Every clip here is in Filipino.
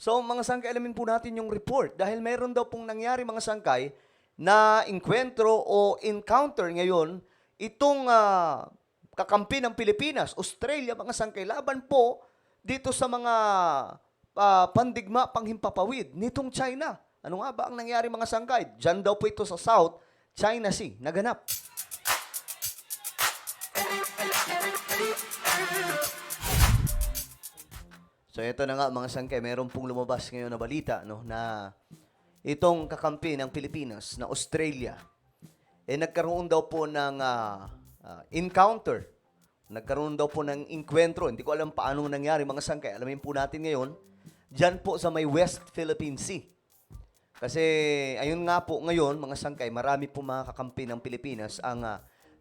So mga sangkay, alamin po natin yung report dahil meron daw pong nangyari mga sangkay na inkwentro o encounter ngayon itong kakampi ng Pilipinas, Australia, mga sangkay, laban po dito sa mga pandigma panghimpapawid nitong China. Ano nga ba ang nangyari mga sangkay? Diyan daw po ito sa South China Sea naganap. So ito na nga mga sangkay, meron pong lumabas ngayon na balita no, na itong kakampi ng Pilipinas na Australia, nagkaroon daw po ng encounter. Nagkaroon daw po ng inkwentro. Hindi ko alam paano nangyari mga sangkay. Alamin po natin ngayon, dyan po sa may West Philippine Sea. Kasi ayun nga po ngayon mga sangkay, marami po mga kakampi ng Pilipinas ang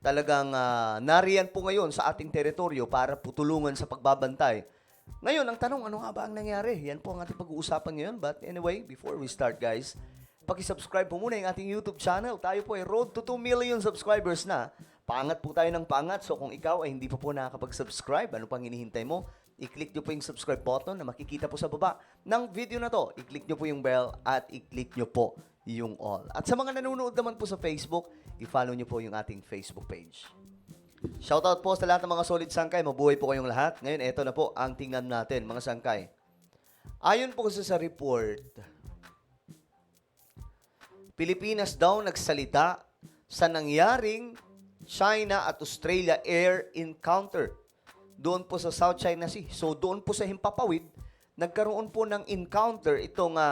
talagang nariyan po ngayon sa ating teritoryo para putulungan sa pagbabantay. Ngayon, ang tanong, ano nga ba ang nangyari? Yan po ang ating pag-uusapan ngayon. But anyway, before we start guys, paki-subscribe po muna yung ating YouTube channel. Tayo po ay road to 2 million subscribers na. Paangat po tayo ng paangat. So kung ikaw ay hindi pa po nakakapag-subscribe, ano pang hinihintay mo? I-click nyo po yung subscribe button na makikita po sa baba ng video na to. I-click nyo po yung bell at i-click nyo po yung all. At sa mga nanonood naman po sa Facebook, i-follow nyo po yung ating Facebook page. Shoutout po sa lahat ng mga solid sangkay. Mabuhay po kayong lahat. Ngayon, eto na po ang tingnan natin, mga sangkay. Ayon po kasi sa report, Pilipinas daw nagsalita sa nangyaring China at Australia air encounter doon po sa South China Sea. So, doon po sa Himpapawid, nagkaroon po ng encounter itong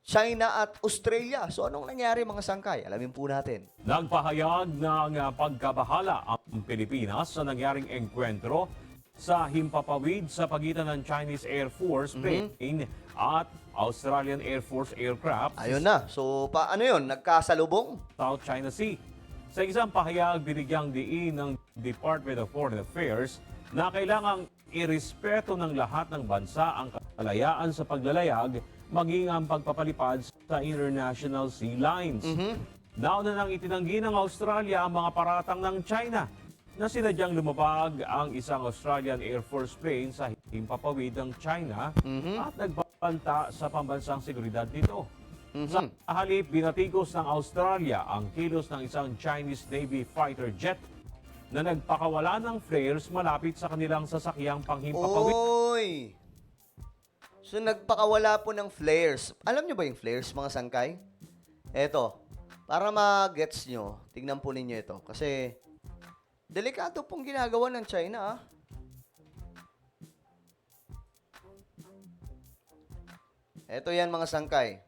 China at Australia. So, anong nangyari mga sangkay? Alamin po natin. Nagpahayag ng pagkabahala ang Pilipinas sa nangyaring engkwentro sa Himpapawid sa pagitan ng Chinese Air Force plane at Australian Air Force aircraft Ayun na. So, paano yun? Nagkasalubong? South China Sea. Sa isang pahayag, binigyang diin ng Department of Foreign Affairs na kailangang irespeto ng lahat ng bansa ang kalayaan sa paglalayag maging ang pagpapalipad sa international sea lines. Nauna nang itinanggi ng Australia ang mga paratang ng China na sinadyang lumabag ang isang Australian Air Force plane sa himpapawid ng China at nagbanta sa pambansang seguridad nito. Sa halip, binatikos ng Australia ang kilos ng isang Chinese Navy fighter jet na nagpakawala ng flares malapit sa kanilang sasakyang panghimpapawid. Oy! So, nagpakawala po ng flares. Alam nyo ba yung flares, mga sangkay? Eto, para ma-gets nyo, tignan po ninyo ito. Kasi, delikado pong ginagawa ng China, Eto yan, mga sangkay.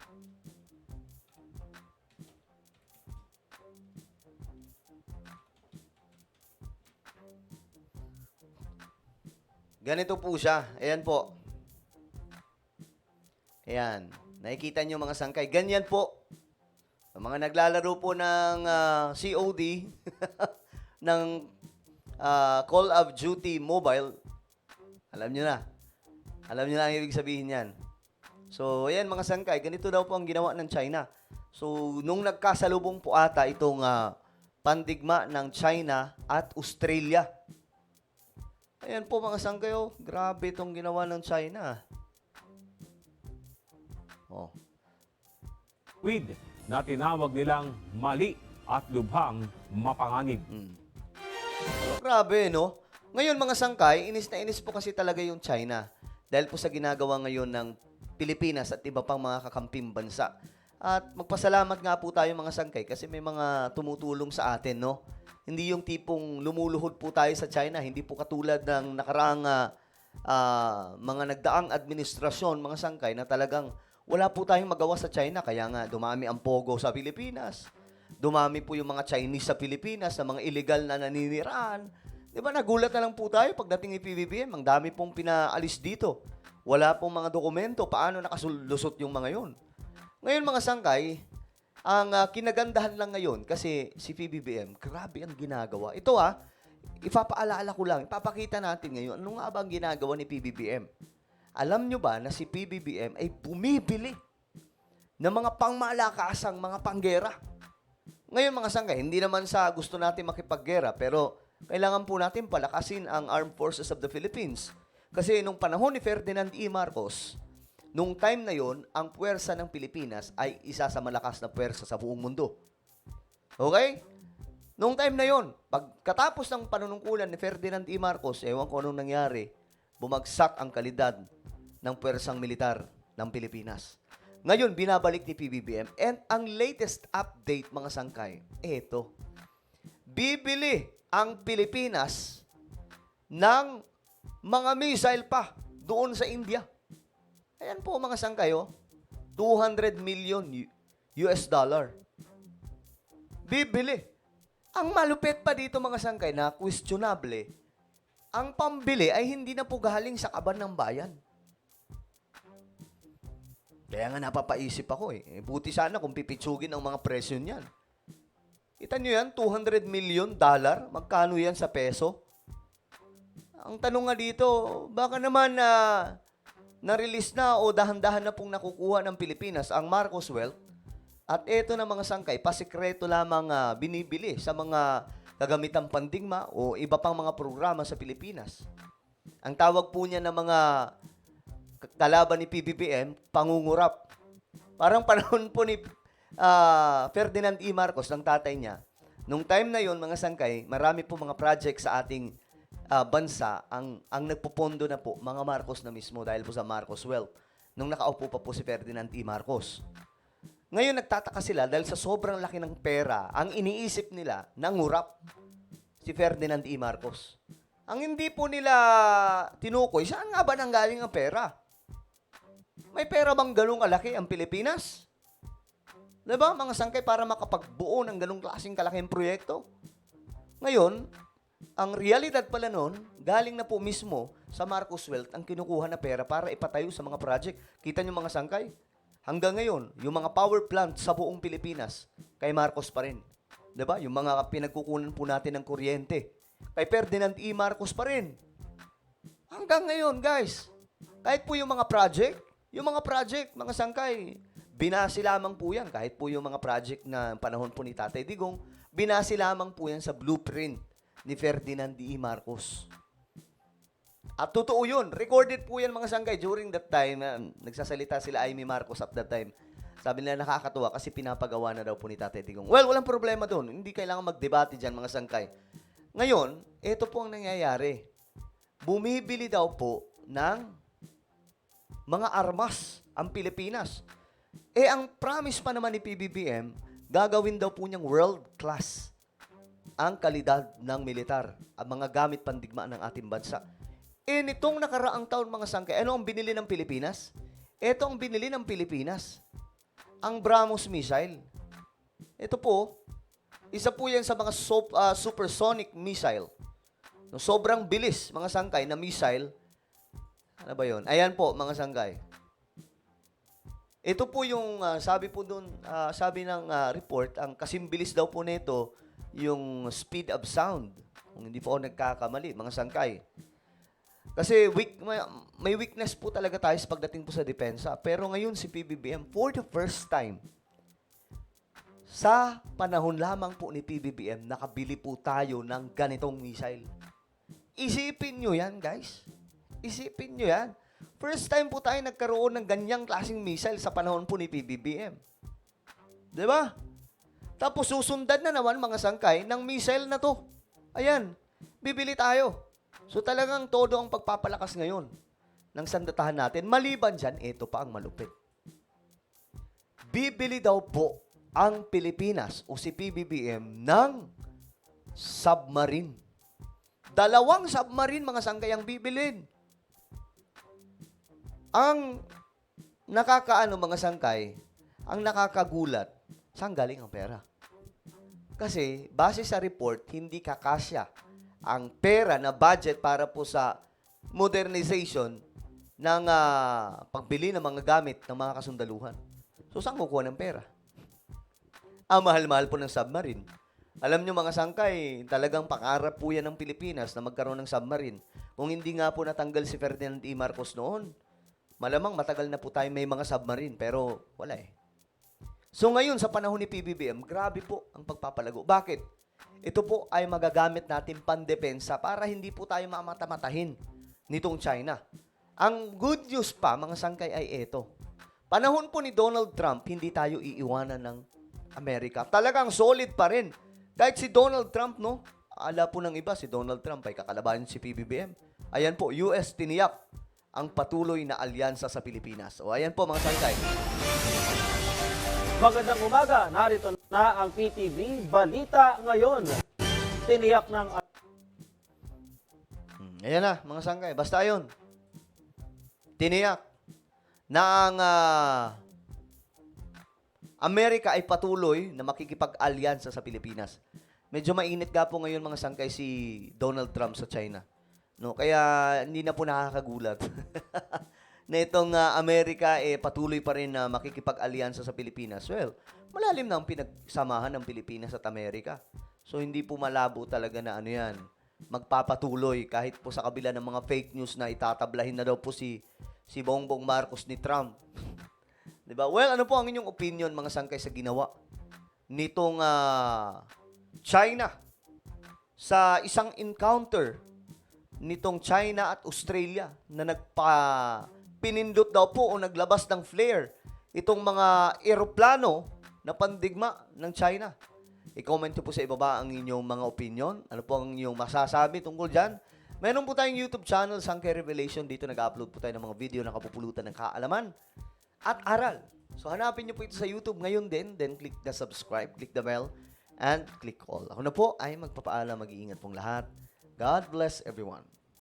Ganito po siya. Ayan po. Ayan. Nakikita nyo mga sangkay. Ganyan po. Mga naglalaro po ng COD, ng Call of Duty Mobile, alam nyo na. Alam nyo na ang ibig sabihin yan. So, ayan mga sangkay. Ganito daw po ang ginawa ng China. So, nung nagkasalubong po ata itong pandigma ng China at Australia. Ayan po mga sangkay, oh. Grabe itong ginawa ng China. Oh. Na tinawag nilang mali at lubhang mapanganib. So, grabe, no? Ngayon, mga sangkay, inis na inis po kasi talaga yung China dahil po sa ginagawa ngayon ng Pilipinas at iba pang mga kakamping bansa. At magpasalamat nga po tayo mga sangkay kasi may mga tumutulong sa atin, no? Hindi yung tipong lumuluhod po tayo sa China. Hindi po katulad ng nakaraang mga nagdaang administrasyon, mga sangkay, na talagang wala po tayong magawa sa China. Kaya nga, dumami ang pogo sa Pilipinas. Dumami po yung mga Chinese sa Pilipinas, sa mga illegal na naniniraan. Di ba, nagulat na lang po tayo pagdating ni PBBM. Ang dami pong pinaalis dito. Wala pong mga dokumento. Paano nakasulusot yung mga yon? Ngayon, mga sangkay, ang kinagandahan lang ngayon, kasi si PBBM, grabe ang ginagawa. Ito ipapaalala ko lang, ipapakita natin ngayon, ano nga ba ang ginagawa ni PBBM? Alam nyo ba na si PBBM ay bumibili ng mga pangmalakasang mga panggera? Ngayon mga sangkay, hindi naman sa gusto natin makipaggera, pero kailangan po natin palakasin ang Armed Forces of the Philippines. Kasi nung panahon ni Ferdinand E. Marcos, nung time na yon, ang puwersa ng Pilipinas ay isa sa malakas na puwersa sa buong mundo. Okay? Nung time na yon, pagkatapos ng panunungkulan ni Ferdinand E. Marcos, ewan ko anong nangyari, bumagsak ang kalidad ng puwersang militar ng Pilipinas. Ngayon, binabalik ni PBBM. And ang latest update, mga sangkay, eto. Bibili ang Pilipinas ng mga missile pa doon sa India. Ayan po mga sangkayo, 200 million US dollar. Bibili. Ang malupit pa dito mga sangkay na questionable, ang pambili ay hindi na po galing sa kaban ng bayan. Kaya nga napapaisip ako buti sana kung pipitsugin ang mga presyo niyan. Kita nyo yan, 200 million dollar, magkano yan sa peso? Ang tanong nga dito, baka naman na-release na o dahan-dahan na pong nakukuha ng Pilipinas ang Marcos Wealth. At eto na mga sangkay, pasikreto lamang binibili sa mga kagamitang pandigma o iba pang mga programa sa Pilipinas. Ang tawag po niya ng mga kalaban ni PBBM, pangungurap. Parang panahon po ni Ferdinand E. Marcos, ng tatay niya. Nung time na yon mga sangkay, marami po mga project sa ating bansa ang nagpupondo na po mga Marcos na mismo dahil po sa Marcos Wealth nung nakaupo pa po si Ferdinand E. Marcos. Ngayon nagtataka sila dahil sa sobrang laki ng pera, ang iniisip nila nangurap si Ferdinand E. Marcos. Ang hindi po nila tinukoy, saan nga ba nanggaling ang pera? May pera bang ganung kalaki ang Pilipinas? Diba mga sangkay para makapagbuo ng ganung klaseng kalaking proyekto? Ngayon, ang realidad pala nun, galing na po mismo sa Marcos Wealth ang kinukuha na pera para ipatayo sa mga project. Kita nyo mga sangkay? Hanggang ngayon, yung mga power plant sa buong Pilipinas, kay Marcos pa rin. Diba? Yung mga pinagkukunan po natin ng kuryente, kay Ferdinand E. Marcos pa rin. Hanggang ngayon, guys, kahit po yung mga project, mga sangkay, binasi lamang po yan. Kahit po yung mga project na panahon po ni Tatay Digong, binasi lamang po yan sa blueprint ni Ferdinand E. Marcos. At totoo yun. Recorded po yan mga sangkay during that time. Nagsasalita sila Amy Marcos at that time. Sabi nila nakakatuwa kasi pinapagawa na daw po ni Tatay Digong. Well, walang problema doon. Hindi kailangan magdebate dyan mga sangkay. Ngayon, ito po ang nangyayari. Bumibili daw po ng mga armas ang Pilipinas. Ang promise pa naman ni PBBM, gagawin daw po niyang world class ang kalidad ng militar at mga gamit pandigma ng ating bansa. Nitong nakaraang taon mga sangkay, ano ang binili ng Pilipinas? Ito ang binili ng Pilipinas. Ang BrahMos missile. Ito po, isa po yan sa mga supersonic missile. No, sobrang bilis mga sangkay na missile. Ano ba yun? Ayan po mga sangkay. Ito po yung sabi po doon, sabi ng report, ang kasimbilis daw po nito yung speed of sound. Kung hindi po ako nagkakamali, mga sangkay. Kasi may weakness po talaga tayo sa pagdating po sa depensa. Pero ngayon si PBBM, for the first time, sa panahon lamang po ni PBBM, nakabili po tayo ng ganitong missile. Isipin nyo yan, guys. Isipin nyo yan. First time po tayo nagkaroon ng ganyang klaseng missile sa panahon po ni PBBM. Diba? Tapos susundan na naman mga sangkay ng missile na to. Ayan, bibili tayo. So talagang todo ang pagpapalakas ngayon ng sandatahan natin. Maliban dyan, ito pa ang malupit. Bibili daw po ang Pilipinas o si PBBM ng submarine. 2 submarine mga sangkay ang bibilin. Ang nakakaano mga sangkay, ang nakakagulat, saan galing ang pera? Kasi base sa report, hindi kakasya ang pera na budget para po sa modernization ng pagbili ng mga gamit ng mga kasundaluhan. So saan kukuha ng pera? Ang mahal-mahal po ng submarine. Alam nyo mga sangkay, talagang pangarap po yan ng Pilipinas na magkaroon ng submarine. Kung hindi nga po natanggal si Ferdinand E. Marcos noon, malamang matagal na po tayo may mga submarine, pero wala eh. So ngayon, sa panahon ni PBBM, grabe po ang pagpapalago. Bakit? Ito po ay magagamit natin pandepensa para hindi po tayo mamatamatahin nitong China. Ang good news pa, mga sangkay, ay eto. Panahon po ni Donald Trump, hindi tayo iiwanan ng Amerika. Talagang solid pa rin. Kahit si Donald Trump, no? Ala po ng iba, si Donald Trump ay kakalabanin si PBBM. Ayan po, US tiniyak ang patuloy na alyansa sa Pilipinas. O ayan po, mga sangkay. Magandang umaga, narito na ang PTV Balita Ngayon. Tiniyak ng Ayan na, mga sangkay. Basta yun. Tiniyak na ang Amerika ay patuloy na makikipag-alyansa sa Pilipinas. Medyo mainit nga po ngayon, mga sangkay, si Donald Trump sa China. No, kaya hindi na po nakakagulat na itong Amerika patuloy pa rin na makikipag-alyansa sa Pilipinas. Well, malalim na ang pinagsamahan ng Pilipinas at Amerika. So hindi po malabo talaga na ano yan, magpapatuloy kahit po sa kabila ng mga fake news na itatablahin na daw po si Bongbong Marcos ni Trump. 'Di ba? Well, ano po ang inyong opinion, mga sangkay, sa ginawa nitong China sa isang encounter nitong China at Australia na pinindot daw po o naglabas ng flare itong mga eroplano na pandigma ng China? I-comment nyo po sa ibaba ang inyong mga opinion. Ano po ang inyong masasabi tungkol dyan? Meron po tayong YouTube channel, Sangkay Revelation. Dito nag-upload po tayo ng mga video na kapupulutan ng kaalaman at aral. So hanapin nyo po ito sa YouTube ngayon din. Then click the subscribe, click the bell, and click all. Ako na po ay magpapaalam. Mag-iingat pong lahat. God bless everyone.